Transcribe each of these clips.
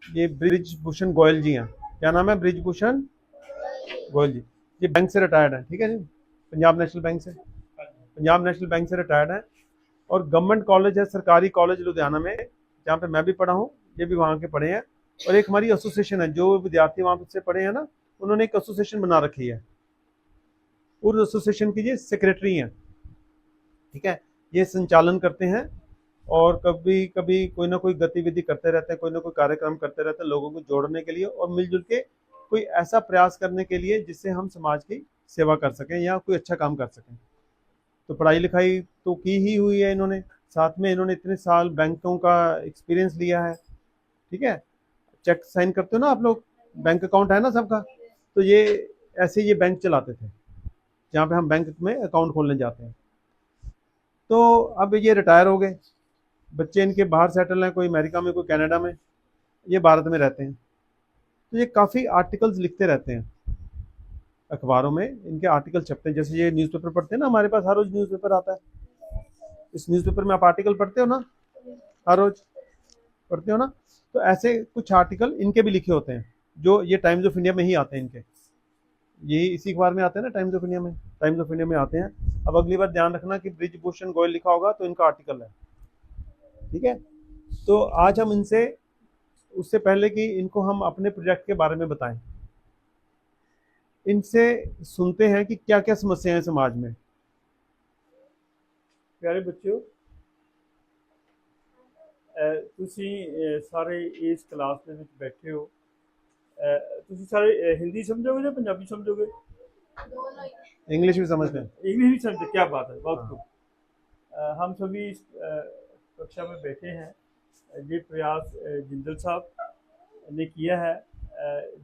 ये ब्रिज भूषण गोयल जी हैं। क्या नाम है? ब्रिज भूषण गोयल जी। ये बैंक से रिटायर्ड है, ठीक है जी, पंजाब नेशनल बैंक से। पंजाब नेशनल बैंक से रिटायर्ड है। और गवर्नमेंट कॉलेज है, सरकारी कॉलेज लुधियाना में, जहाँ पे मैं भी पढ़ा हूँ, ये भी वहाँ के पढ़े हैं। और एक हमारी एसोसिएशन है, जो विद्यार्थी वहाँ से पढ़े हैं ना, उन्होंने एक एसोसिएशन बना रखी है। उस एसोसिएशन की ये सेक्रेटरी हैं, ठीक है। ये संचालन करते हैं और कभी कभी कोई ना कोई गतिविधि करते रहते हैं, कोई ना कोई कार्यक्रम करते रहते हैं लोगों को जोड़ने के लिए और मिलजुल के कोई ऐसा प्रयास करने के लिए जिससे हम समाज की सेवा कर सकें या कोई अच्छा काम कर सकें। तो पढ़ाई लिखाई तो की ही हुई है इन्होंने, साथ में इन्होंने इतने साल बैंकों का एक्सपीरियंस लिया है, ठीक है। चेक साइन करते हो ना आप लोग, बैंक अकाउंट है ना सबका, तो ये ऐसे ये बैंक चलाते थे, जहाँ पे हम बैंक में अकाउंट खोलने जाते हैं। तो अब ये रिटायर हो गए, बच्चे इनके बाहर सेटल हैं, कोई अमेरिका में, कोई कनाडा में, ये भारत में रहते हैं। तो ये काफ़ी आर्टिकल्स लिखते रहते हैं, अखबारों में इनके आर्टिकल छपते हैं। जैसे ये न्यूज़पेपर पढ़ते हैं ना, हमारे पास हर रोज़ न्यूज़पेपर आता है। इस न्यूज़पेपर में आप आर्टिकल पढ़ते हो ना, हर रोज़ पढ़ते हो ना। तो ऐसे कुछ आर्टिकल इनके भी लिखे होते हैं, जो ये टाइम्स ऑफ इंडिया में ही आते हैं इनके, यही इसी अखबार में आते हैं ना, टाइम्स ऑफ इंडिया में, टाइम्स ऑफ इंडिया में आते हैं। अब अगली बार ध्यान रखना कि ब्रिज भूषण गोयल लिखा होगा तो इनका आर्टिकल है, ठीक है। तो आज हम इनसे, उससे पहले कि इनको हम अपने प्रोजेक्ट के बारे में बताएं, इनसे सुनते हैं कि क्या क्या समस्याएं हैं समाज में। प्यारे बच्चों, ਤੁਸੀਂ ਸਾਰੇ ਇਸ ਕਲਾਸ ਦੇ ਵਿੱਚ ਬੈਠੇ ਹੋ। ਤੁਸੀਂ ਸਾਰੇ हिंदी समझोगे या पंजाबी समझोगे? इंग्लिश भी समझते हैं। इंग्लिश भी समझते, क्या बात है, बहुत हाँ। खूब। हम सभी इस कक्षा में बैठे हैं। ये प्रयास जिंदल साहब ने किया है,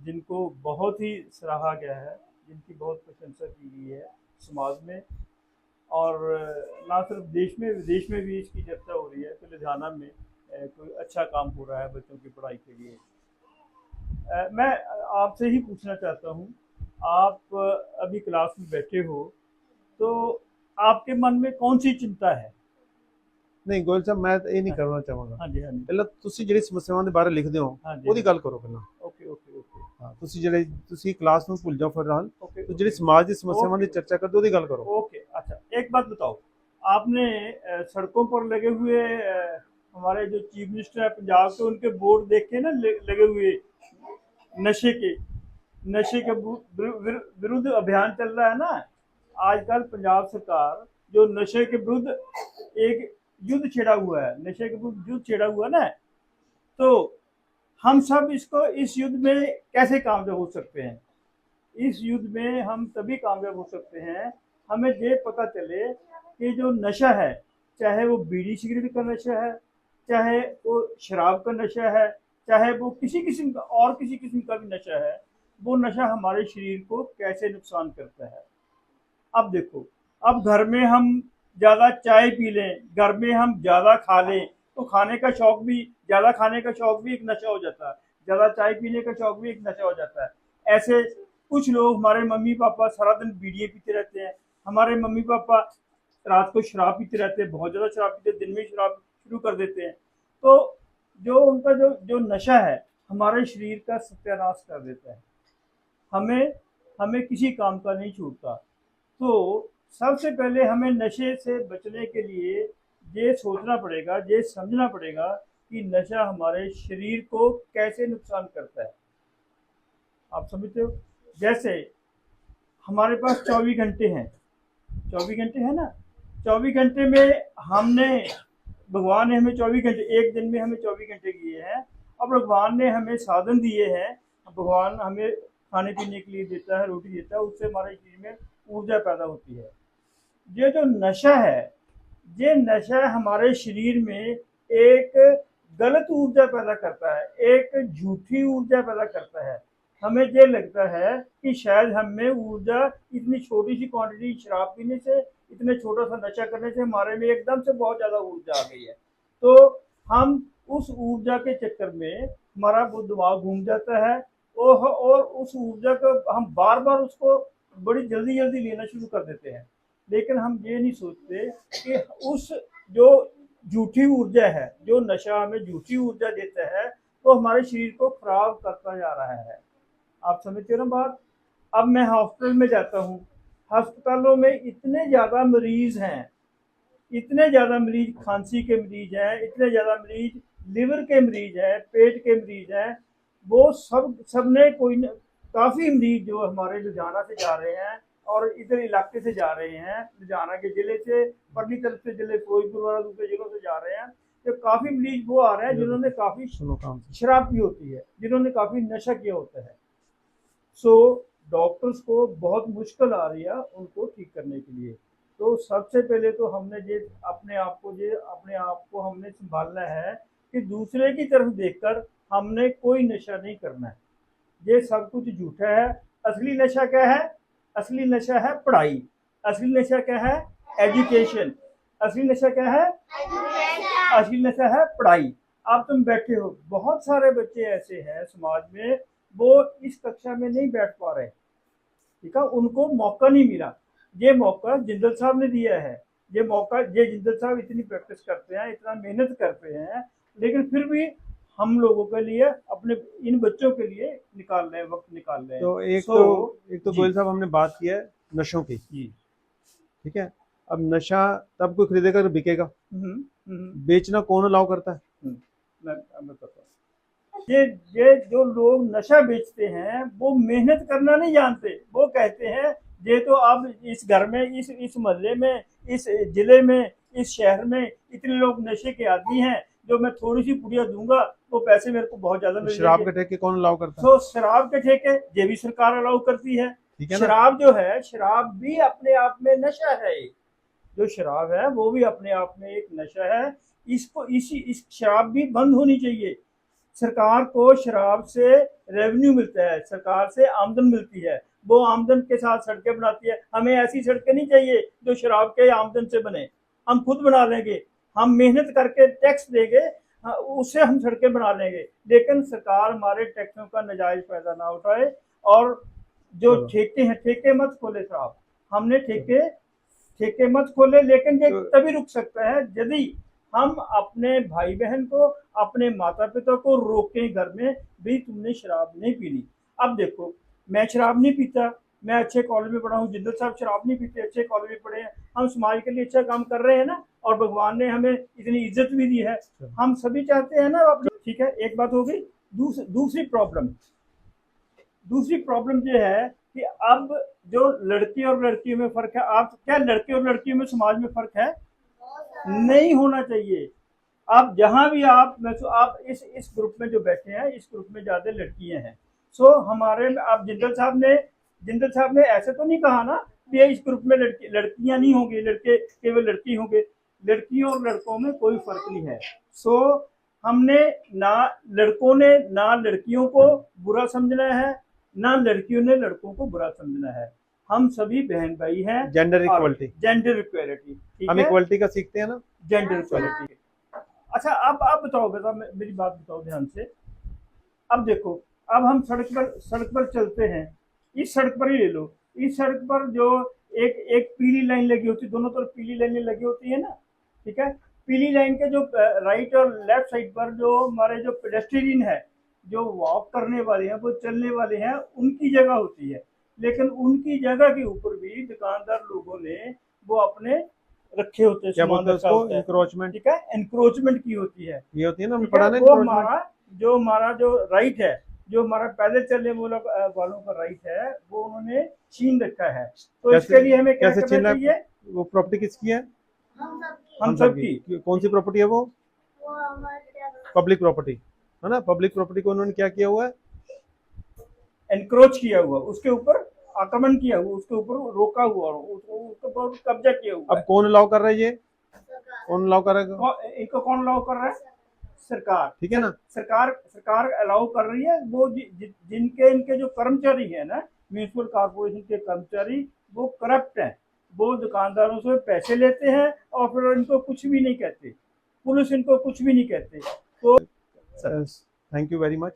जिनको बहुत ही सराहा गया है, जिनकी बहुत प्रशंसा की गई है समाज में। और ना सिर्फ देश में, विदेश में भी इसकी चर्चा हो रही है कि लुधियाना में कोई अच्छा काम हो रहा है बच्चों की पढ़ाई के लिए। मैं आपसे ही पूछना चाहता हूँ, आप अभी क्लास में बैठे हो, तो आपके मन में कौन सी चिंता है? नहीं गोयल साहब, मैं ये नहीं हाँ करना चाहूँगा। हाँ जी, हाँ जी, ਪਹਿਲਾਂ ਤੁਸੀਂ ਜਿਹੜੀ ਸਮੱਸਿਆਵਾਂ ਦੇ ਬਾਰੇ ਲਿਖਦੇ ਹੋ हाँ जी, ਉਹਦੀ हाँ ਗੱਲ जी। ਕਰੋ ਪਹਿਲਾਂ। ओके ओके ओके ਹਾਂ, ਤੁਸੀਂ ਕਲਾਸ ਨੂੰ ਭੁੱਲ ਜਾਓ ਫਿਲਹਾਲ। ओके तो ਜਿਹੜੀ ओके समाज ਦੀ ਸਮੱਸਿਆਵਾਂ ਦੀ ओके चर्चा करते हो ਉਹਦੀ ਗੱਲ करो। ओके। अच्छा, एक बात बताओ, आपने सड़कों पर लगे हुए हमारे जो चीफ मिनिस्टर है पंजाब के, उनके बोर्ड देखे ना, लगे हुए नशे के, नशे के विरुद्ध अभियान चल रहा है ना आजकल। पंजाब सरकार जो नशे के विरुद्ध एक युद्ध छेड़ा हुआ है, नशे के विरुद्ध युद्ध छेड़ा हुआ है ना, तो हम सब इसको, इस युद्ध में कैसे कामयाब हो सकते हैं? इस युद्ध में हम तभी कामयाब हो सकते हैं, हमें ये पता चले कि जो नशा है, चाहे वो बीड़ी सिगरेट का नशा है, चाहे वो शराब का नशा है, चाहे वो किसी किस्म का और किसी किस्म का भी नशा है, वो नशा हमारे शरीर को कैसे नुकसान करता है। अब देखो, अब घर में हम ज़्यादा चाय पी लें, घर में हम ज़्यादा खा लें, तो खाने का शौक भी, ज़्यादा खाने का शौक भी एक नशा हो जाता है, ज़्यादा चाय पीने का शौक भी एक नशा हो जाता है। ऐसे कुछ लोग, हमारे मम्मी पापा सारा दिन बीड़ियाँ पीते रहते हैं, हमारे मम्मी पापा रात को शराब पीते रहते हैं, बहुत ज़्यादा शराब पीते हैं, दिन में शराब शुरू कर देते हैं। तो जो उनका जो जो नशा है हमारे शरीर का सत्यानाश कर देता है, हमें हमें किसी काम का नहीं छूटता। तो सबसे पहले हमें नशे से बचने के लिए ये सोचना पड़ेगा, ये समझना पड़ेगा कि नशा हमारे शरीर को कैसे नुकसान करता है। आप समझते हो? जैसे हमारे पास 24 घंटे हैं, 24 घंटे है ना, 24 घंटे में हमने, भगवान ने हमें 24 घंटे, एक दिन में हमें 24 घंटे दिए हैं, और भगवान ने हमें साधन दिए हैं। भगवान हमें खाने पीने के लिए देता है, रोटी देता है, उससे हमारे शरीर में ऊर्जा पैदा होती है। ये जो नशा है, ये नशा हमारे शरीर में एक गलत ऊर्जा पैदा करता है, एक झूठी ऊर्जा पैदा करता है। हमें ये लगता है कि शायद हमें ऊर्जा, इतनी छोटी सी क्वांटिटी शराब पीने से, इतने छोटा सा नशा करने से हमारे में एकदम से बहुत ज़्यादा ऊर्जा आ गई है। तो हम उस ऊर्जा के चक्कर में हमारा वो दिमाग घूम जाता है, और उस ऊर्जा को हम बार बार उसको बड़ी जल्दी जल्दी लेना शुरू कर देते हैं। लेकिन हम ये नहीं सोचते कि उस जो झूठी ऊर्जा है, जो नशा हमें झूठी ऊर्जा देता है, वो हमारे शरीर को खराब करता जा रहा है। आप समझते हो ना बात। अब मैं हॉस्पिटल में जाता हूँ, अस्पतालों में इतने ज़्यादा मरीज हैं, इतने ज़्यादा मरीज खांसी के मरीज हैं, इतने ज़्यादा मरीज लिवर के मरीज हैं, पेट के मरीज हैं। वो सब ने कोई काफ़ी मरीज जो हमारे लुधियाना से जा रहे हैं और इधर इलाके से जा रहे हैं, लुधियाना के ज़िले से, परली तरफ से ज़िले फिरोजपुर वाला दूसरे ज़िलों से जा रहे हैं। तो काफ़ी मरीज वो आ रहे हैं जिन्होंने काफ़ी शराब पी होती है, जिन्होंने काफ़ी नशा किया होता है। सो डॉक्टर्स को बहुत मुश्किल आ रही है उनको ठीक करने के लिए। तो सबसे पहले तो हमने अपने आप को हमने संभालना है कि दूसरे की तरफ देखकर हमने कोई नशा नहीं करना है। ये सब कुछ झूठा है। असली नशा क्या है? असली नशा है पढ़ाई। असली नशा क्या है? एजुकेशन। असली नशा क्या है? असली नशा है पढ़ाई। अब तुम बैठे हो, बहुत सारे बच्चे ऐसे हैं समाज में, वो इस कक्षा में नहीं बैठ पा रहे, ठीक है, उनको मौका नहीं मिला। ये मौका जिंदल साहब ने दिया है। ये मौका, ये जिंदल साहब इतनी प्रैक्टिस करते हैं, इतना मेहनत करते हैं, लेकिन फिर भी हम लोगों के लिए, अपने इन बच्चों के लिए निकाल रहे हैं, वक्त निकाल रहे हैं। तो एक तो गोयल साहब हमने बात की है नशों की, ठीक है। अब नशा तब कोई खरीदेगा तो बिकेगा। बेचना कौन अलाउ करता है? मैं बताता हूँ। ये जो लोग नशा बेचते हैं वो मेहनत करना नहीं जानते। वो कहते हैं ये तो अब इस घर में, इस मोहल्ले में, इस जिले में, इस शहर में इतने लोग नशे के आदी हैं, जो मैं थोड़ी सी पुड़िया दूंगा वो पैसे मेरे को बहुत ज्यादा मिल जाएंगे। शराब के ठेके कौन अलाउ करता है? तो शराब के ठेके ये भी सरकार अलाउ करती है। शराब जो है, शराब भी अपने आप में नशा है। जो शराब है वो भी अपने आप में एक नशा है। इस शराब भी बंद होनी चाहिए। सरकार को शराब से रेवेन्यू मिलता है, सरकार से आमदन मिलती है, वो आमदन के साथ सड़कें बनाती है। हमें ऐसी सड़कें नहीं चाहिए जो शराब के आमदन से बने। हम खुद बना लेंगे, हम मेहनत करके टैक्स देंगे, उससे हम सड़कें बना लेंगे। लेकिन सरकार हमारे टैक्सों का नाजायज फायदा ना उठाए। और जो ठेके हैं, ठेके मत खोले साहब, हमने ठेके मत खोले। लेकिन ये तभी रुक सकता है यदि हम अपने भाई बहन को, अपने माता पिता को रोकें घर में, भी तुमने शराब नहीं पीनी। अब देखो, मैं शराब नहीं पीता, मैं अच्छे कॉलेज में पढ़ा हूँ, जिंदल साहब शराब नहीं पीते, अच्छे कॉलेज में पढ़े हैं, हम समाज के लिए अच्छा काम कर रहे हैं ना, और भगवान ने हमें इतनी इज्जत भी दी है। हम सभी चाहते हैं ना अपनी, ठीक है। एक बात हो गई। दूसरी प्रॉब्लम ये है कि अब जो लड़की और लड़कियों में फर्क है, आप क्या लड़के और लड़कियों में समाज में फर्क है? नहीं होना चाहिए। अब जहां भी आप इस ग्रुप में जो बैठे हैं, इस ग्रुप में ज्यादा लड़कियां हैं। सो हमारे, अब जिंदल साहब ने ऐसे तो नहीं कहा ना कि इस ग्रुप में लड़कियां नहीं होंगी, लड़के केवल लड़की होंगे। लड़कियों और लड़कों में कोई फर्क नहीं है। सो हमने ना लड़कों ने ना लड़कियों को बुरा समझना है, ना लड़कियों ने लड़कों को बुरा समझना है। हम सभी बहन भाई हैं। जेंडर इक्वालिटी, हम इक्वालिटी का सीखते हैं ना, जेंडर इक्वालिटी। अच्छा, अब बताओ बेटा, मेरी बात बताओ ध्यान से। अब देखो, अब हम सड़क पर चलते हैं। इस सड़क पर ही ले लो, इस सड़क पर जो एक पीली लाइन लगी होती है, दोनों तरफ पीली लाइनें लगी होती है ना, ठीक है। पीली लाइन के जो राइट और लेफ्ट साइड पर जो हमारे जो पेडेस्ट्रियन है, जो वॉक करने वाले हैं, वो चलने वाले हैं, उनकी जगह होती है। लेकिन उनकी जगह के ऊपर भी दुकानदार लोगों ने वो अपने रखे होते हैं, क्या बोलते हैं उसको, इंक्रोचमेंट, ठीक है, इंक्रोचमेंट की होती है। ये होती है ना, हमने पढ़ा ना, वो हमारा जो राइट है, जो हमारा पैदल चलने वालों का राइट है, वो उन्होंने छीन रखा है। तो इसके लिए हमें क्या करना चाहिए? वो प्रॉपर्टी किसकी है? हम सबकी। कौन सी प्रॉपर्टी है वो? पब्लिक प्रॉपर्टी है ना। पब्लिक प्रॉपर्टी को उन्होंने क्या किया हुआ है? एनक्रोच किया हुआ, उसके ऊपर आक्रमण किया हुआ, उसके ऊपर रोका हुआ, उसके ऊपर कब्जा किया हुआ। अब कौन अलाउ कर रहा है? ये कौन अलाउ कर रहा है? इनको कौन अलाउ कर रहा है? सरकार, ठीक है ना। सरकार अलाउ कर रही है। वो इनके जो कर्मचारी है ना, म्यूनिसिपल कॉर्पोरेशन के कर्मचारी, वो करप्ट हैं। वो दुकानदारों से पैसे लेते हैं और फिर इनको कुछ भी नहीं कहते, पुलिस इनको कुछ भी नहीं कहते। तो थैंक यू वेरी मच।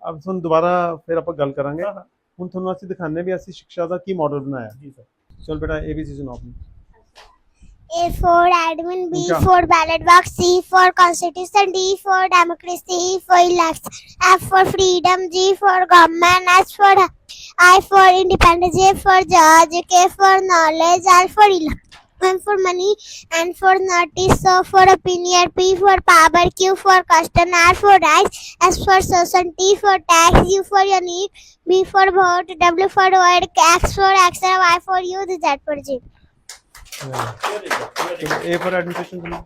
अब सुन, दोबारा फिर ਆਪਾਂ ਗੱਲ ਕਰਾਂਗੇ। ਹੁਣ ਤੁਹਾਨੂੰ ਅਸੀਂ ਦਿਖਾਣੇ ਵੀ ਅਸੀਂ ਸਿੱਖਿਆ ਦਾ ਕੀ ਮਾਡਲ ਬਣਾਇਆ। जी सर। चल बेटा, ABC सुनाओ अपनी। A for admin, B क्या? for ballot box, C for constitution, D for democracy, E for election, F for freedom, G for government, H for I for independence, J for judge, K for knowledge, L for M for money, N for notice, O for opinion, P for power, Q for custom, R for rights, S for social, T for tax, U for unique, B for vote, W for word, X for action, Y for youth, Z for G. Very good चलो A for administration सुनो.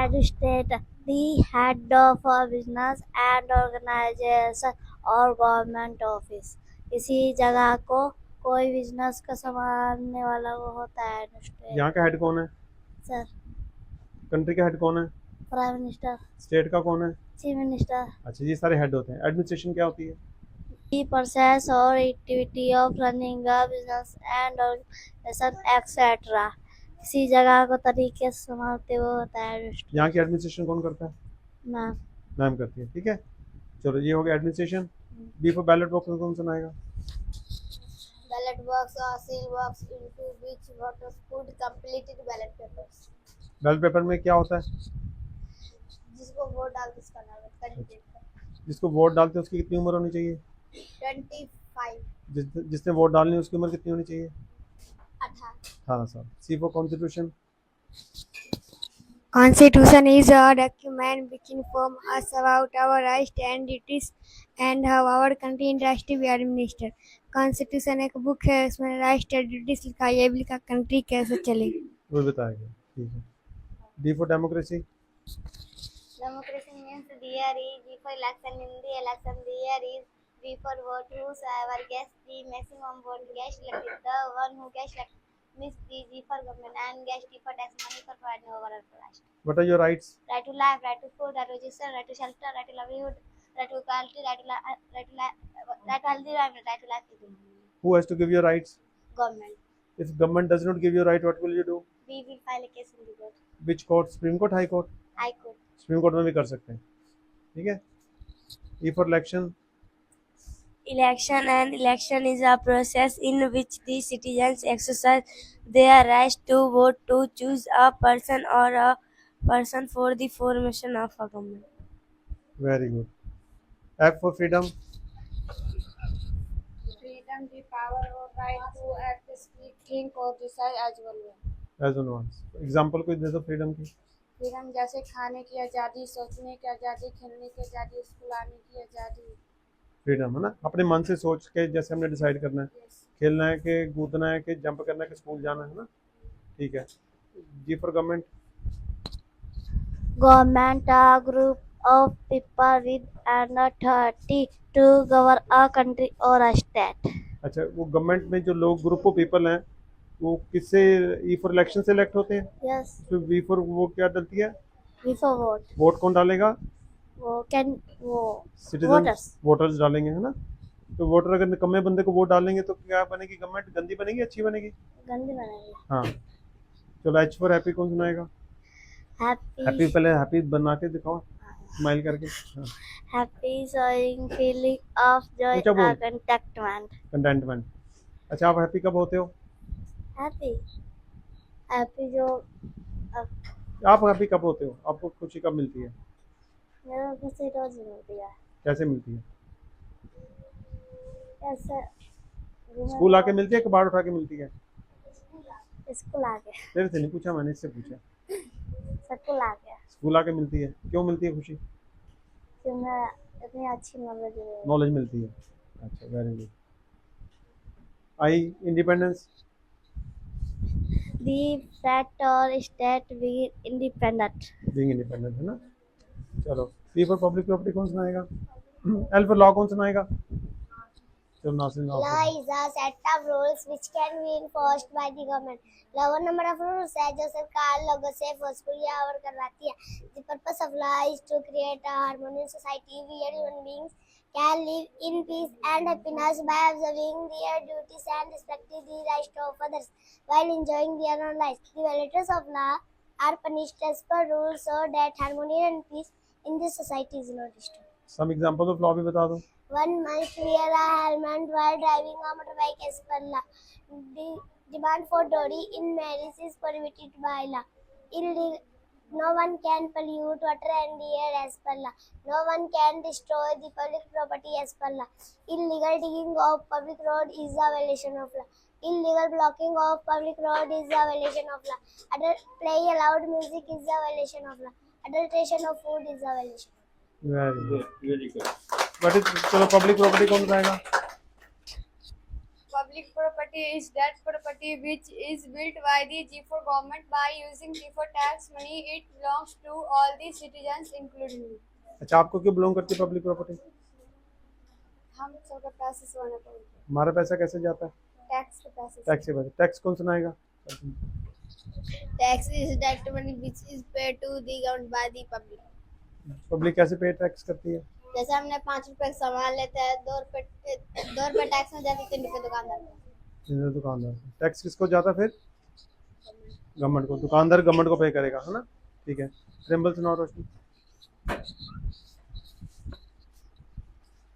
Administrate, the head of a business and organization और government office. किसी जगह को कोई business का संभालने वाला वो होता है एडमिनिस्ट्रेटर. यहाँ का हेड कौन है? सर, कंट्री का हेड कौन है? प्राइम मिनिस्टर, स्टेट का कौन है? Chief minister. अच्छा, ये सारे हेड होते हैं. एडमिनिस्ट्रेशन क्या होती है? The process or activity of running a business and organization etc. किसी जगह को तरीके से संभालते हुए होता है एडमिनिस्ट्रेटर. यहाँ की एडमिनिस्ट्रेशन कौन करता है? मैम, मैम करती है. ठीक है, चलो ये हो गया administration. B for ballot box कौन सुनाएगा? ballot box or seal box into which voters put completed ballot papers. Ballot paper में क्या होता है? जिसको वोट डालते उसका नाम कैंडिडेट. जिसको वोट डालते हैं उसकी कितनी उम्र होनी चाहिए? 25. जिसने वोट डालनी है उसकी उम्र कितनी होनी चाहिए? 18. 18 साल. C for constitution. Constitution is a document which informs us about our rights and duties and how our country is to be administered. Constitution एक बुक है, उसमें राइट्स और ड्यूटीज लिखा है. ये भी लिखा कंट्री कैसे चलेगी. वो बताएगा. ठीक है. D for democracy. Democracy means there is D for election. In the election there is D for vote. Whosoever gets the maximum vote gets elected. The one who gets elected means G for government and gets D for tax money for providing overall trust. What are your rights? Right to life, right to food, right to register, right to shelter, right to livelihood, right to equality, right to healthy life, right to life. Who has to give you rights? Government. If government does not give you right, what will you do? We will file a case in the court. Which court? Supreme Court, High Court? High court. Supreme court में भी कर सकते हैं. ठीक है. E for election. Election and election is a process in which the citizens exercise their right to vote to choose a person or a person for the formation of a government. Very good. F for freedom. Freedom, the power or right to act, speak, think or decide as well. As one wants. Example कोई दे दो freedom की. Freedom जैसे खाने की आज़ादी, सोचने की आज़ादी, खेलने की आज़ादी, स्कूल आने की आज़ादी. फ्रीडम है ना, अपने मन से सोच के जैसे हमने डिसाइड करना है. खेलना है कि कूदना है कि जंप करना है कि स्कूल जाना है ना. ठीक है. G for government. Government a group of people with an authority to govern a country or a state. अच्छा, वो गवर्नमेंट में जो लोग ग्रुप ऑफ पीपल हैं वो किससे? ई फॉर इलेक्शन से इलेक्ट होते हैं. Yes, तो वी फॉर वो क्या डलती है? before vote. वोट कौन डालेगा? वो सिटीजन. Voters. वोटर्स डालेंगे है ना. तो वोटर अगर निकम्मे बंदे को वोट डालेंगे तो क्या बनेगी? गवर्नमेंट गंदी बनेगी अच्छी बनेगी? गंदी बनाएगी. हाँ. चलो एच फॉर हैप्पी कौन सुनाएगा? हैप्पी. Happy, पहले हैप्पी बना के दिखाओ, स्माइल करके. हाँ. happy showing feeling of joy ऊंचा बोल. and contentment. कंटेंटमेंट. अच्छा, आप हैप्पी कब होते हो? Happy, happy जो आप हैप्पी कब होते हो? आपको खुशी कब मिलती है? मेरे को खुशी रोज मिलती है. कैसे मिलती है? ऐसे स्कूल आके मिलती है कि बाहर उठा के मिलती है? स्कूल आके. तेरे से नहीं पूछा मैंने, इससे पूछा. स्कूल आके. स्कूल आके मिलती है. क्यों मिलती है खुशी? कि मैं इतनी अच्छी नॉलेज है. नॉलेज मिलती है. अच्छा, very good. I independence. The fact or state being independent. Being independent है ना. चलो पी फॉर पब्लिक प्रॉपर्टी कौन सुनाएगा? एल फॉर लॉ कौन सुनाएगा? चलो Nasir now. Law is a set of rules which can be enforced by the government. Law a number of rules है जो सरकार लोगों से फोर्सफुली और करवाती है. The purpose of law is to create a harmonious society where human beings can live in peace and happiness by observing their duties and respecting the rights of others while enjoying their own lives. The violators of law are punished as per rules so that harmony and peace in this society is not disturbed. Some example of law भी बता दो. One must wear a helmet while driving a motorbike as per law. Demand for dowry in marriage is prohibited by law. Illegal. No one can pollute water and air as per law. No one can destroy the public property as per law. Illegal digging of public road is a violation of law. Illegal blocking of public road is a violation of law. Adult playing loud music is a violation of law. Adulteration of food is a violation. Very good. Very good. But चलो public property कौन बताएगा? Public property is that property which is built by the G4 government by using G4 tax money. It belongs to all the citizens, including me. अच्छा, आपको क्यों belong करती है public property? हम सबका पैसे से होना पड़ेगा, हमारा पैसा कैसे जाता है? टैक्स के पैसे से। टैक्स से बचा। टैक्स कौन सुनाएगा? Tax is that money which is paid to the government by the public. Public कैसे पे टैक्स करती है? जैसे हमने 5 रुपए का सामान लेते हैं, 2 रुपए टैक्स में जाते, 3 रुपए दुकानदार को। दुकानदार टैक्स किसको जाता है फिर? गवर्नमेंट को। दुकानदार गवर्नमेंट को पे करेगा, है ना? ठीक है। ट्रिम्बल सुनाओ रोशनी।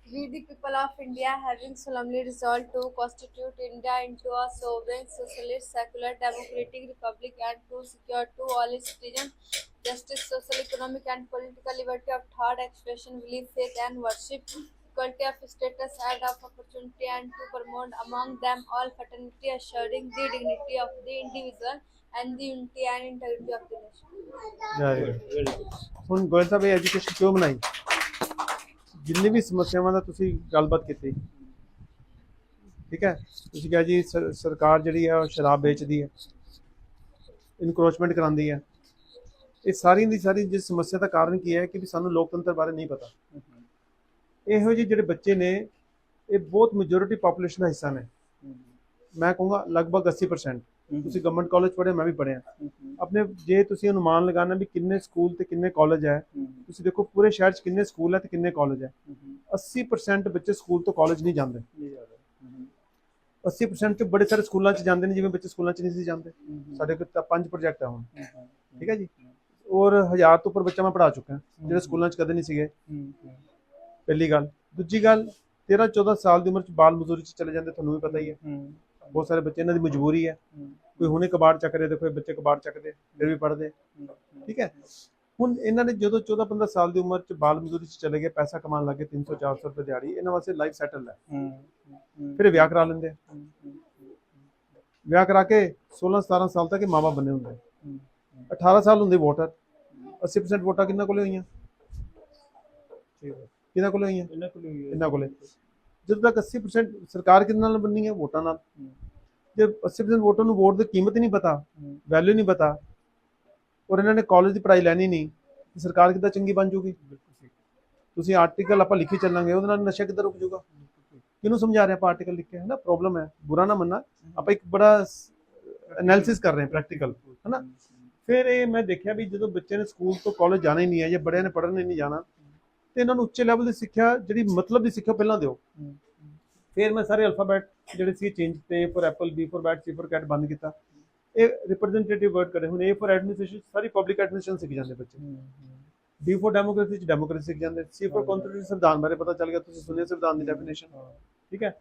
We the people of India, having solemnly resolved to constitute India into a sovereign, socialist, secular, democratic republic, and to secure to all its citizens justice, social, economic, and political liberty of thought, expression, belief, faith, and worship, equality of status and of opportunity, and to promote among them all fraternity, assuring the dignity of the individual and the unity and integrity of the nation. Very good. ਹੁਣ ਗੋਇਲ ਸਾਹਿਬ ਇਹ education ਕਿਉਂ ਬਣਾਈ? ਜਿੰਨੀ ਵੀ ਸਮੱਸਿਆਵਾਂ ਦਾ ਤੁਸੀਂ ਗੱਲਬਾਤ ਕੀਤੀ, ਠੀਕ ਹੈ? ਤੁਸੀਂ ਕਿਹਾ ਜੀ ਸਰਕਾਰ ਜਿਹੜੀ ਹੈ ਉਹ ਸ਼ਰਾਬ ਵੇਚਦੀ ਹੈ, ਇਨਕਰੋਚਮੈਂਟ ਕਰਾਉਂਦੀ ਹੈ। ਇਹ ਸਾਰੀ ਦੀ ਸਾਰੀ ਜਿਸ ਸਮੱਸਿਆ ਦਾ ਕਾਰਨ ਕੀ ਹੈ ਕਿ ਵੀ ਸਾਨੂੰ ਲੋਕਤੰਤਰ ਬਾਰੇ ਨਹੀਂ ਪਤਾ। ਇਹੋ ਜਿਹੇ ਜਿਹੜੇ ਬੱਚੇ ਨੇ ਇਹ ਬਹੁਤ ਮੈਜੋਰਿਟੀ ਪਾਪੂਲੇਸ਼ਨ ਦਾ ਹਿੱਸਾ ਨੇ। ਮੈਂ ਕਹੂੰਗਾ ਲਗਭਗ 80%। ਤੁਸੀਂ ਗਵਰਨਮੈਂਟ ਕਾਲਜ ਪੜ੍ਹੇ, ਮੈਂ ਵੀ ਪੜ੍ਹਿਆ। ਆਪਣੇ ਜੇ ਤੁਸੀਂ ਅਨੁਮਾਨ ਲਗਾਉਣਾ ਵੀ ਕਿੰਨੇ ਸਕੂਲ ਤੇ ਕਿੰਨੇ ਕਾਲਜ ਹੈ, ਤੁਸੀਂ ਦੇਖੋ ਪੂਰੇ ਸ਼ਹਿਰ 'ਚ ਕਿੰਨੇ ਸਕੂਲ ਹੈ ਤੇ ਕਿੰਨੇ ਕਾਲਜ ਹੈ। 80% ਬੱਚੇ ਸਕੂਲ ਤੋਂ ਕਾਲਜ ਨਹੀਂ ਜਾਂਦੇ। 80% 'ਚ ਬੜੇ ਸਾਰੇ ਸਕੂਲਾਂ 'ਚ ਜਾਂਦੇ ਨੇ ਜਿਵੇਂ ਬੱਚੇ ਸਕੂਲਾਂ 'ਚ ਨਹੀਂ ਸੀ ਜਾਂਦੇ। ਸਾਡੇ ਕੋਲ ਤਾਂ 5 ਪ੍ਰੋਜੈਕਟ ਹੈ ਹੁਣ, ਠੀਕ ਹੈ ਜੀ। ਔਰ 1000 ਤੋਂ ਉੱਪਰ ਬੱਚਾ ਮੈਂ ਪੜ੍ਹਾ ਚੁੱਕਾ ਜਿਹੜੇ ਸਕੂਲਾਂ 'ਚ ਕਦੇ ਨਹੀਂ ਸੀਗੇ। ਪਹਿਲੀ ਗੱਲ। ਦੂਜੀ ਗੱਲ, 13-14 ਸਾਲ ਦੀ ਉਮਰ 'ਚ ਬਾਲ ਮਜ਼ਦੂਰੀ 'ਚ ਚਲੇ ਜਾਂਦੇ, ਤੁਹਾਨੂੰ ਵੀ ਪਤਾ ਹੀ ਹੈ। ਬਹੁਤ ਸਾਰੇ ਬੱਚੇ, ਇਹਨਾਂ ਦੀ ਮਜਬੂਰੀ ਹੈ। ਕੋਈ ਹੁਣੇ ਕਬਾੜ ਚੱਕ ਰਹੇ, ਦੇਖੋ ਬੱਚੇ ਕਬਾੜ ਚੱਕਦੇ ਫਿਰ ਵੀ ਪੜ੍ਹਦੇ, ਠੀਕ ਹੈ। ਹੁਣ ਇਹਨਾਂ ਨੇ ਜਦੋਂ 14-15 ਸਾਲ ਦੀ ਉਮਰ 'ਚ ਬਾਲ ਮਜ਼ਦੂਰੀ 'ਚ ਚਲੇ ਗਏ, ਪੈਸਾ ਕਮਾਉਣ ਲੱਗੇ 300-400 ਰੁਪਏ ਦਿਹਾੜੀ, ਇਹਨਾਂ ਵਾਸਤੇ ਲਾਈਫ ਸੈਟਲ ਹੈ। ਫਿਰ ਵਿਆਹ ਕਰਾ ਲੈਂਦੇ। ਵਿਆਹ ਕਰਾ ਕੇ 16-17 ਸਾਲ ਤੱਕ ਮਾਂ ਬਾਪ ਬਣੇ ਹੁੰਦੇ। 18 ਸਾਲ ਹੁੰਦੇ ਵੋਟਰ। 80% ਵੋਟਾਂ ਕਿਹਨਾਂ ਕੋਲੇ ਹੋਈਆਂ? ਕਿਹਨਾਂ ਕੋਲੇ ਹੋਈਆਂ? ਇਹਨਾਂ ਕੋਲੇ। ਜਦੋਂ ਤੱਕ 80% ਸਰਕਾਰ ਕਿਹਦੇ ਨਾਲ ਬਣਨੀ ਹੈ? ਵੋਟਾਂ ਨਾਲ। ਜੇ 80% ਵੋਟਾਂ ਨੂੰ ਵੋਟ ਦੀ ਕੀਮਤ ਹੀ ਨਹੀਂ ਪਤਾ, ਵੈਲਿਊ ਨਹੀਂ ਪਤਾ, ਔਰ ਇਹਨਾਂ ਨੇ ਕਾਲਜ ਦੀ ਪੜ੍ਹਾਈ ਲੈਣੀ ਨਹੀਂ, ਤੇ ਸਰਕਾਰ ਕਿੱਦਾਂ ਚੰਗੀ ਬਣ ਜੂਗੀ? ਤੁਸੀਂ ਆਰਟੀਕਲ ਆਪਾਂ ਲਿਖੀ ਚੱਲਾਂਗੇ, ਉਹਦੇ ਨਾਲ ਨਸ਼ਾ ਕਿੱਦਾਂ ਰੁਕ ਜੂਗਾ? ਕਿਹਨੂੰ ਸਮਝਾ ਰਹੇ ਆਪਾਂ ਆਰਟੀਕਲ ਲਿਖ ਕੇ, ਹੈ ਨਾ? ਪ੍ਰੋਬਲਮ ਹੈ, ਬੁਰਾ ਨਾ ਮੰਨਣਾ। ਆਪਾਂ ਇੱਕ ਬੜਾ ਐਨਾਲਿਸਿਸ ਕਰ ਰਹੇ ਹਾਂ ਪ੍ਰੈਕਟੀਕਲ, ਹੈ ਨਾ? ਫਿਰ ਇਹ ਮੈਂ ਦੇਖਿਆ ਵੀ ਜਦੋਂ ਬੱਚੇ ਨੇ ਸਕੂਲ ਤੋਂ ਕਾਲਜ ਜਾਣਾ ਹੀ ਨਹੀਂ ਹੈ, ਜਾਂ ਬੜਿਆਂ ਨੇ ਪੜ੍ਹਨ ਹੀ ਨਹੀਂ ਜਾਣਾ, ਤੇ ਇਹਨਾਂ ਨੂੰ ਉੱਚੇ ਲੈਵਲ ਦੀ ਸਿੱਖਿਆ, ਜਿਹੜੀ ਮਤਲਬ ਦੀ ਸਿੱਖਿਆ ਪਹਿਲਾਂ ਦਿਓ। ਫਿਰ ਮੈਂ ਸਾਰੇ ਅਲਫਾਬੈਟ ਜਿਹੜੇ ਸੀ ਚੇਂਜ ਤੇ, A for apple, B for bat, C for cat ਬੰਦ ਕੀਤਾ। ਇਹ ਰਿਪਰੈਜ਼ੈਂਟੇਟਿਵ ਵਰਡ ਕਰੇ। ਹੁਣ A for ਐਡਮਿਨਿਸਟ੍ਰੇਸ਼ਨ, ਸਾਰੀ ਪਬਲਿਕ ਐਡਮਿਨਿਸਟ੍ਰੇਸ਼ਨ ਸਿੱਖ ਜਾਂਦੇ ਬੱਚੇ। D for ਡੈਮੋਕ੍ਰੇਸੀ 'ਚ ਡੈਮੋਕ੍ਰੇਸੀ ਸਿੱਖ ਜਾਂਦੇ। C for ਕੌਨਸਟੀਟਿਊਸ਼ਨ, ਸੰਵਿਧਾਨ ਬਾਰੇ ਪਤਾ ਚੱਲ ਗਿਆ, ਤੁਸੀਂ ਸੁਣਿਆ ਸੰਵਿਧਾਨ ਦੀ ਡੈਫੀਨੇਸ਼ਨ, ਠੀਕ ਹੈ।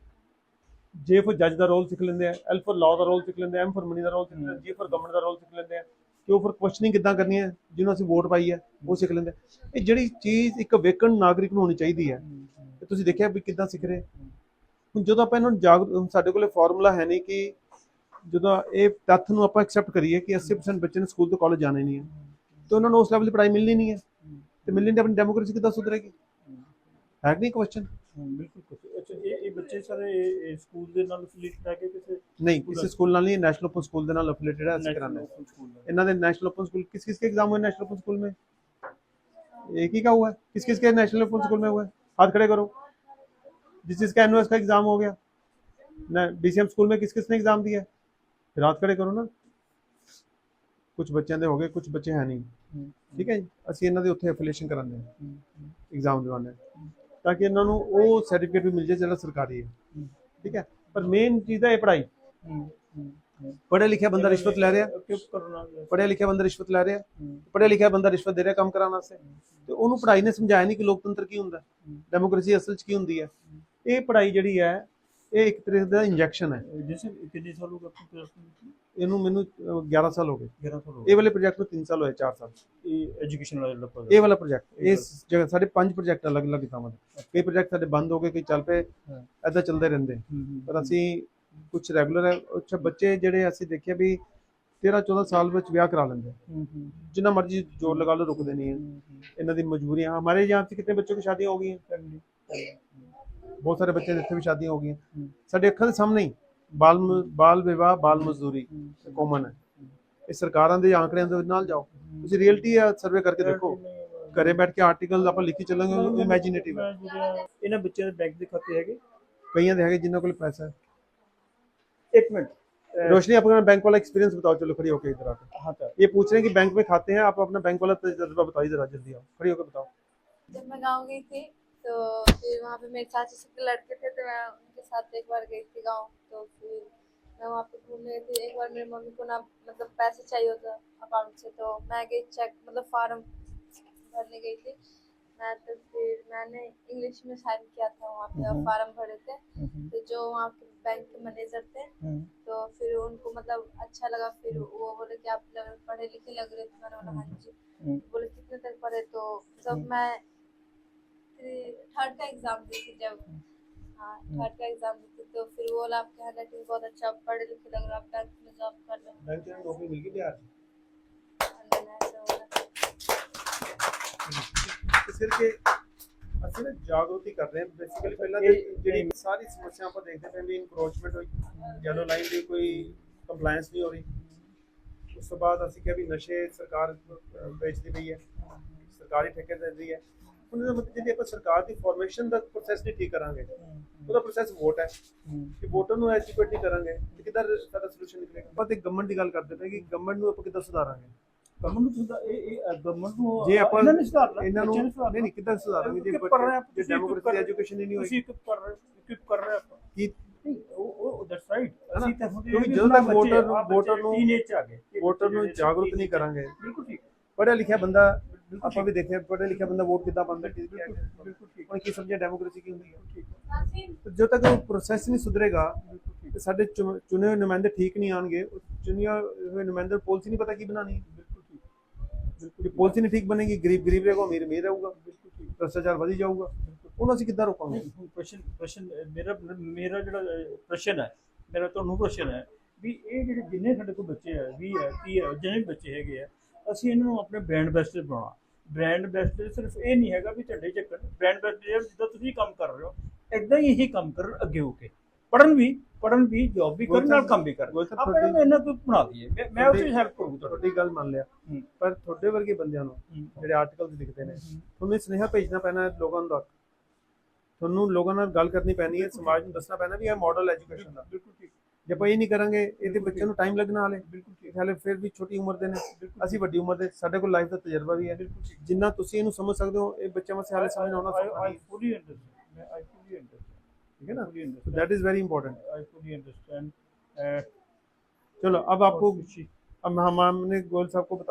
J for ਜੱਜ ਦਾ ਰੋਲ ਸਿੱਖ ਲੈਂਦੇ ਆ। L for ਲਾਅ ਦਾ ਰੋਲ ਸਿੱਖ ਲੈਂਦੇ ਆ। M for ਮਨੀ ਦਾ ਰੋਲ ਸਿੱਖ ਲੈਂਦੇ ਆ। G for ਗਵਰਨਮੈਂਟ ਦਾ ਰੋਲ ਸਿੱਖ ਲੈਂਦੇ ਆ। Q for ਕੁਐਸਚਨਿੰਗ ਕਿੱਦਾਂ ਕਰਨੀ ਹੈ, ਜਿਹਨੂੰ ਅਸੀਂ ਵੋਟ ਪਾਈ ਹੈ, ਉਹ ਸਿੱਖ ਲੈਂਦੇ। ਇਹ ਜਿਹੜੀ ਚੀਜ਼ ਇੱਕ ਵੇਕਨ ਨਾਗਰਿਕ ਨੂੰ ਹੋਣੀ ਚਾਹੀਦੀ ਹੈ, ਤੇ ਤੁਸੀਂ ਦੇਖਿਆ ਵੀ ਕਿੱਦਾਂ ਸਿੱਖ ਰਹੇ। ਹੁਣ ਜਦੋਂ ਆਪਾਂ ਇਹਨਾਂ ਨੂੰ ਸਾਡੇ ਕੋਲ ਫਾਰਮੂਲਾ ਹੈ ਨਹੀਂ ਕਿ ਜਦੋਂ ਇਹ ਤੱਥ ਨੂੰ ਆਪਾਂ ਐਕਸੈਪਟ ਕਰੀਏ ਕਿ 80% ਬੱਚੇ ਨੇ ਸਕੂਲ ਤੋਂ ਕਾਲਜ ਜਾਣਾ ਹੀ ਨਹੀਂ ਹੈ, ਤੇ ਉਹਨਾਂ ਨੂੰ ਉਸ ਲੈਵਲ ਦੀ ਪੜ੍ਹਾਈ ਮਿਲਣੀ ਨਹੀਂ ਹੈ, ਤੇ ਮਿਲਣੀ ਤਾਂ ਆਪਣੀ ਡੈਮੋਕ੍ਰੇਸੀ ਕਿੱਦਾਂ ਸੁਧਰੇਗੀ? ਹੈ ਕਿ ਨਹੀਂ ਕੁਐਸਚਨ? ਬਿਲਕੁਲ। ਅੱਛਾ, ਇਹ ਬੱਚੇ ਸਾਰੇ ਸਕੂਲ ਦੇ ਨਾਲ ਅਫੀਲੀਏਟਡ ਹੈ ਕਿ ਕਿਸੇ? ਨਹੀਂ, ਕਿਸੇ ਸਕੂਲ ਨਾਲ ਨਹੀਂ, ਨੈਸ਼ਨਲ ਓਪਨ ਸਕੂਲ ਦੇ ਨਾਲ ਅਫੀਲੀਏਟਡ ਹੈ। ਅਸੀਂ ਕਰਾਉਂਦੇ ਇਹਨਾਂ ਦੇ नैशनल ओपन स्कूल। किस किस के एग्जाम हुए नेशनल ओपन स्कूल में? एक ही का हुआ है। किस किस के नेशनल ओपन स्कूल में हुआ है? हाथ खड़े करो। जिस जिसका एनओएस का एग्जाम हो गया, BCM स्कूल में किस किसने एग्जाम दिया है? फिर हाथ खड़े करो ना। कुछ बच्चों ਦੇ ਹੋ ਗਏ, ਕੁਝ ਬੱਚੇ ਹੈ ਨਹੀਂ, ਠੀਕ ਹੈ ਜੀ। ਅਸੀਂ ਇਹਨਾਂ ਦੇ ਉੱਥੇ ਐਫੀਲੀਏਸ਼ਨ ਕਰਾਉਂਦੇ ਹਾਂ, ਐਗਜ਼ਾਮ ਦਿਵਾਉਂਦੇ ਹਾਂ, ਤਾਂ ਕਿ ਇਹਨਾਂ ਨੂੰ ਉਹ ਸਰਟੀਫਿਕੇਟ ਵੀ ਮਿਲ ਜਾਏ ਜਿਹੜਾ ਸਰਕਾਰੀ ਹੈ, ਠੀਕ ਹੈ। ਪਰ ਮੇਨ ਚੀਜ਼ ਹੈ ਇਹ ਪੜ੍ਹਾਈ। पढ़े लिखे बंदा रिश्वत ले रहा, पढ़िया लिखा बंदा रिश्वत ले रहा, पढ़िया लिखा बंदा रिश्वत दे रहा काम कराने वास्ते, तो उन्होंने पढ़ाई ने समझाया नहीं कि लोकतंत्र की हुंदा, डेमोक्रेसी असल च की हुंदी है। ये पढ़ाई जिहड़ी है ਇਹ ਇੱਕ ਤਰੀਕੇ ਦਾ ਇੰਜੈਕਸ਼ਨ ਹੈ। जैसे कितने साल हो गए आपको प्रोजेक्ट में? ਇਹਨੂੰ ਮੈਨੂੰ 11 ਸਾਲ ਹੋ ਗਏ। 11 साल हो ਇਹ ਵਾਲੇ ਪ੍ਰੋਜੈਕਟ ਨੂੰ 3 ਸਾਲ ਹੋਏ, 4 ਸਾਲ। गए एजुकेशन वाला प्रोजेक्ट ਇਹ ਵਾਲਾ ਪ੍ਰੋਜੈਕਟ ਇਸ ਜਗ੍ਹਾ ਸਾਡੇ 5 ਪ੍ਰੋਜੈਕਟ ਅਲੱਗ-ਅਲੱਗ ਥਾਵਾਂ ਦੇ। ਕਈ ਪ੍ਰੋਜੈਕਟ ਸਾਡੇ ਬੰਦ ਹੋ ਗਏ, ਕਈ ਚੱਲ ਪਏ, ਐਦਾਂ ਚੱਲਦੇ ਰਹਿੰਦੇ। ਪਰ ਅਸੀਂ ਕੁਝ ਰੈਗੂਲਰ ਹੈ। ਅੱਛਾ, ਬੱਚੇ ਜਿਹੜੇ ਅਸੀਂ ਦੇਖਿਆ ਵੀ 13-14 ਸਾਲ ਵਿੱਚ ਵਿਆਹ ਕਰਾ ਲੈਂਦੇ, जितना मर्जी जोर लगा लो रुकते नहीं है। इन्हों की मजबूरियां, हमारे यहाँ से कितने बच्चों की शादियां हो गई हैं, बहुत सारे बच्चे इतने भी शादियां हो गई हैं। साढ़े अखां दे सामने ही बाल विवाह, बाल मजदूरी कॉमन है। ਇਹ ਸਰਕਾਰਾਂ ਦੇ ਆંકੜਿਆਂ ਦੇ ਨਾਲ ਜਾਓ, ਤੁਸੀਂ ਰਿਐਲਿਟੀ ਆ ਸਰਵੇ ਕਰਕੇ ਦੇਖੋ। ਘਰੇ ਬੈਠ ਕੇ ਆਰਟੀਕਲ ਆਪਾਂ ਲਿਖੀ ਚੱਲਾਂਗੇ, ਇਮੇਜਿਨੇਟਿਵ ਹੈ। ਇਹਨਾਂ ਬੱਚਿਆਂ ਦੇ ਬੈਂਕ ਦੇ ਖਾਤੇ ਹੈਗੇ, ਕਈਆਂ ਦੇ ਹੈਗੇ ਜਿਨ੍ਹਾਂ ਕੋਲ ਪੈਸਾ है। एक मिनट रोशनी, आप अपना बैंक वाला एक्सपीरियंस बताओ। चलो खड़ी होकर इधर आके। हाँ सर, ये पूछ रहे हैं कि बैंक में खाते हैं, आप अपना बैंक वाला तजुर्बा बताइए जरा, जल्दी आओ, खड़ी होकर बताओ। जब मैं गाँव गई थी तो फिर वहाँ पे मेरे चाची सबके लड़के थे, तो मैं उनके साथ एक बार गई थी गाँव। तो फिर मैं वहाँ पे घूमने गई थी। एक बार मेरी मम्मी को ना मतलब पैसे चाहिए होता अकाउंट से, तो मैं गई चेक मतलब फार्म भरने गई थी मैं। तो फिर मैंने इंग्लिश में साइन किया था वहाँ पे और फार्म भरे थे। तो जो वहाँ के बैंक के मैनेजर थे, तो फिर उनको मतलब अच्छा लगा। फिर वो बोले कि आप पढ़े लिखे लग रहे थे। मैंने बोला हाँ जी। बोले कितने तक पढ़े? तो जब मैं 3rd का एग्जाम दी थी, जब हाँ 3rd का एग्जाम दी थी, तो फिर वो बोला आपके हैंडराइटिंग बहुत अच्छा, पढ़े लिखे लग रहे, आप बैंक में जॉब कर रहे हो। बैंक में नौकरी मिल गई यार। ਸਿਰਫ ਕਿ ਅਸੀਂ ਨਾ ਜਾਗਰੂਕਤੀ ਕਰ ਰਹੇ ਹਾਂ ਬੇਸਿਕਲੀ। ਪਹਿਲਾਂ ਤੇ ਜਿਹੜੀ ਸਾਰੀ ਸਮੱਸਿਆ ਆਪਾਂ ਦੇਖਦੇ ਪਏ ਵੀ ਇਨਕਰੋਚਮੈਂਟ ਹੋਈ, ਯੈਲੋ ਲਾਈਨ ਦੀ ਕੋਈ ਕੰਪਲਾਈਂਸ ਨਹੀਂ ਹੋ ਰਹੀ। ਉਸ ਤੋਂ ਬਾਅਦ ਅਸੀਂ ਕਿਹਾ ਵੀ ਨਸ਼ੇ ਸਰਕਾਰ ਵੇਚਦੀ ਪਈ ਹੈ, ਸਰਕਾਰੀ ਠੇਕੇ ਦੇ ਰਹੀ ਹੈ। ਉਹਨਾਂ ਦਾ ਮਤਲਬ ਜਿਹੜੀ ਆਪਾਂ ਸਰਕਾਰ ਦੀ ਫਾਰਮੇਸ਼ਨ ਦਾ ਪ੍ਰੋਸੈਸ ਨਹੀਂ ਠੀਕ ਕਰਾਂਗੇ, ਉਹਦਾ ਪ੍ਰੋਸੈਸ ਵੋਟ ਹੈ ਕਿ ਵੋਟਰ ਨੂੰ ਐਜੂਕੇਟ ਨਹੀਂ ਕਰਾਂਗੇ ਤੇ ਕਿੱਦਾਂ ਸਾਡਾ ਸੋਲੂਸ਼ਨ ਨਿਕਲੇਗਾ। ਆਪਾਂ ਤੇ ਗਵਰਨਮੈਂਟ ਦੀ ਗੱਲ ਕਰਦੇ ਪਏ ਕਿ ਗਵਰਨਮੈਂਟ ਨੂੰ ਆਪਾਂ ਕਿੱਦਾਂ ਸੁਧਾਰਾਂਗੇ। ਜੇ ਆਪਾਂ ਇਹਨਾਂ ਨੂੰ ਨਹੀਂ ਕਿੱਦਾਂ ਸੁਧਾਰਾਂਗੇ ਜੇ ਡੈਮੋਕ੍ਰੇਸੀ ਐਜੂਕੇਸ਼ਨ ਹੀ ਨਹੀਂ ਹੋਈ। ਕਿ ਉਹ ਦੈਟਸ ਰਾਈਟ। ਅਸੀਂ ਤਾਂ ਕਿਉਂਕਿ ਜਦੋਂ ਤੱਕ ਵੋਟਰ ਨੂੰ ਜਾਗਰੂਕ ਨਹੀਂ ਕਰਾਂਗੇ। ਬਿਲਕੁਲ ਠੀਕ। ਪੜ੍ਹਿਆ ਲਿਖਿਆ ਬੰਦਾ, ਆਪਾਂ ਵੀ ਦੇਖਿਆ ਪੜ੍ਹਿਆ ਲਿਖਿਆ ਬੰਦਾ ਵੋਟ ਕਿੱਦਾਂ ਪਾਉਂਦਾ। ਹੁਣ ਕੀ ਸਮਝਿਆ ਡੈਮੋਕ੍ਰੇਸੀ ਕੀ ਹੁੰਦੀ ਹੈ। ਜਦੋਂ ਤੱਕ ਉਹ ਪ੍ਰੋਸੈਸ ਨਹੀਂ ਸੁਧਰੇਗਾ ਤੇ ਸਾਡੇ ਚੁਣੇ ਹੋਏ ਨੁਮਾਇੰਦੇ ਠੀਕ ਨਹੀਂ ਆਉਣਗੇ। ਚੁਣੇ ਹੋਏ ਨੁਮਾਇੰਦੇ ਪਾਲਿਸੀ ਨਹੀਂ ਪਤਾ ਕੀ ਬਣਾਉਣੀ ਹੈ। ਜੇ ਪਾਲਿਸੀ ਨਹੀਂ ਠੀਕ ਬਣੇਗੀ, ਗਰੀਬ ਰਹੇਗਾ, ਅਮੀਰ ਰਹੂਗਾ, ਭ੍ਰਿਸ਼ਟਾਚਾਰ ਵਧੀ ਜਾਊਗਾ। ਉਹਨੂੰ ਅਸੀਂ ਕਿੱਦਾਂ ਰੋਕਾਂਗੇ। ਪ੍ਰਸ਼ਨ ਮੇਰਾ ਜਿਹੜਾ ਪ੍ਰਸ਼ਨ ਹੈ, ਮੇਰਾ ਤੁਹਾਨੂੰ ਪ੍ਰਸ਼ਨ ਹੈ ਵੀ ਇਹ ਜਿਹੜੇ ਜਿੰਨੇ ਸਾਡੇ ਕੋਲ ਬੱਚੇ ਹੈ 20 ਹੈ 30 ਹੈ ਜਿੰਨੇ ਵੀ ਬੱਚੇ ਹੈਗੇ ਆ, ਅਸੀਂ ਇਹਨਾਂ ਨੂੰ ਆਪਣੇ ਬ੍ਰਾਂਡ ਐਂਬੈਸਡਰ ਬਣਾਉਣਾ। ਬ੍ਰਾਂਡ ਐਂਬੈਸਡਰ ਸਿਰਫ ਇਹ ਨਹੀਂ ਹੈਗਾ ਵੀ ਝੰਡੇ ਚੱਕਣ। ਬ੍ਰਾਂਡ ਐਂਬੈਸਡਰ ਜਿੱਦਾਂ ਤੁਸੀਂ ਕੰਮ ਕਰ ਰਹੇ ਹੋ ਇੱਦਾਂ ਹੀ ਇਹੀ ਕੰਮ ਕਰਨ ਅੱਗੇ ਹੋ ਕੇ, ਪੜ੍ਹਨ ਵੀ ਜੌਬ ਵੀ ਕਰਨ, ਨਾਲ ਕੰਮ ਵੀ ਕਰਨ। ਆਪਾਂ ਇਹਨਾਂ ਨੂੰ ਇਹਨਾਂ ਤੋਂ ਬਣਾ ਦਈਏ। ਮੈਂ ਉਸ ਵਿੱਚ ਹੈਲਪ ਕਰੂੰਗਾ। ਤੁਹਾਡੀ ਗੱਲ ਮੰਨ ਲਿਆ, ਪਰ ਤੁਹਾਡੇ ਵਰਗੇ ਬੰਦਿਆਂ ਨੂੰ ਜਿਹੜੇ ਆਰਟੀਕਲਸ ਲਿਖਦੇ ਨੇ, ਤੁਹਾਨੂੰ ਸੁਨੇਹਾ ਭੇਜਣਾ ਪੈਣਾ ਲੋਕਾਂ ਤੱਕ। ਤੁਹਾਨੂੰ ਲੋਕਾਂ ਨਾਲ ਗੱਲ ਕਰਨੀ ਪੈਣੀ ਹੈ, ਸਮਾਜ ਨੂੰ ਦੱਸਣਾ ਪੈਣਾ ਵੀ ਇਹ ਮਾਡਲ ਐਜੂਕੇਸ਼ਨ ਦਾ। ਬਿਲਕੁਲ ਠੀਕ। ਜੇ ਆਪਾਂ ਇਹ ਨਹੀਂ ਕਰਾਂਗੇ, ਇਹਦੇ ਬੱਚਿਆਂ ਨੂੰ ਟਾਈਮ ਲੱਗਣਾ ਹਾਲੇ। ਬਿਲਕੁਲ ਠੀਕ। ਹਾਲੇ ਫਿਰ ਵੀ ਛੋਟੀ ਉਮਰ ਦੇ ਨੇ, ਅਸੀਂ ਵੱਡੀ ਉਮਰ ਦੇ, ਸਾਡੇ ਕੋਲ ਲਾਈਫ ਦਾ ਤਜਰਬਾ ਵੀ ਹੈ। ਜਿੰਨਾ ਤੁਸੀਂ ਇਹਨੂੰ ਸਮਝ ਸਕਦੇ ਹੋ, ਇਹ ਬੱਚਿਆਂ ਵਾਸਤੇ ਹਾਲੇ ਸਮਝ ਆਉਣਾ ਸੌਖਾ ਨਹੀਂ। ठीक है ना, so that is very important. I fully understand. चलो अब आपको, अब हमने गोयल साहब को